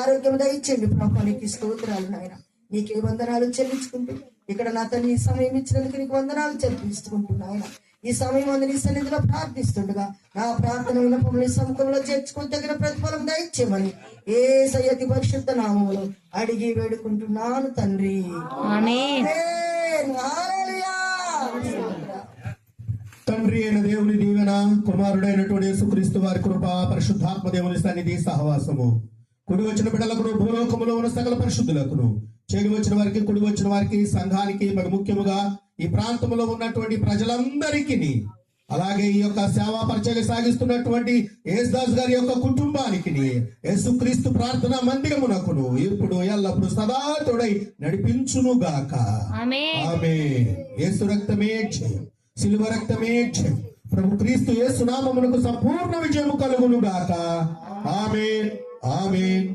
ఆరోగ్యం దయచేయండి ప్రభా. నీకు స్తోత్రాలు నాయన. నీకే వందనాలు చెల్లించుకుంటూ ఇక్కడ నా తల్లి ఈ సమయం ఇచ్చినందుకు నీకు వందనాలు చెల్లించుకుంటున్నాయన. ఈ సమయం అందు నీ సన్నిధిలో ప్రార్థిస్తుండగా నా ప్రార్థన విన్నపములు సముఖంలో చేర్చుకుని తగిన ప్రతిఫలం దయచేయమని యేసయ్య అతి పరిశుద్ధ నామములో అడిగి వేడుకుంటున్నాను తండ్రి. ఆమేన్. హల్లెలూయా. తండ్రి అయిన దేవుని దీవెన, కుమారుడైనటువంటి యేసుక్రీస్తు వారి కృప, పరిశుద్ధాత్మ దేవుని సన్నిధి సహవాసము కుడి వచ్చిన బిడ్డలకును భూలోకములో ఉన్న సకల పరిశుద్ధులకును, చెడు వచ్చిన వారికి, కుడి వచ్చిన వారికి, సంఘానికి, మరి ముఖ్యముగా ఈ ప్రాంతంలో ఉన్నటువంటి ప్రజలందరికీ, అలాగే ఈ యొక్క సేవా పరిచర్య సాగిస్తున్నటువంటి యేసుదాస్ గారి యొక్క కుటుంబానికి, యేసుక్రీస్తు ప్రార్థనా మందిరమునకును ఇప్పుడు ఎల్లప్పుడు సదా తోడై నడిపించును గాక. ఆమేన్. యేసు రక్తమే జయం, సిలువ రక్తమే జయం. ప్రభు క్రీస్తు యేసు నామమునకు సంపూర్ణ విజయము కలుగును గాక. ఆమేన్. ఆమేన్.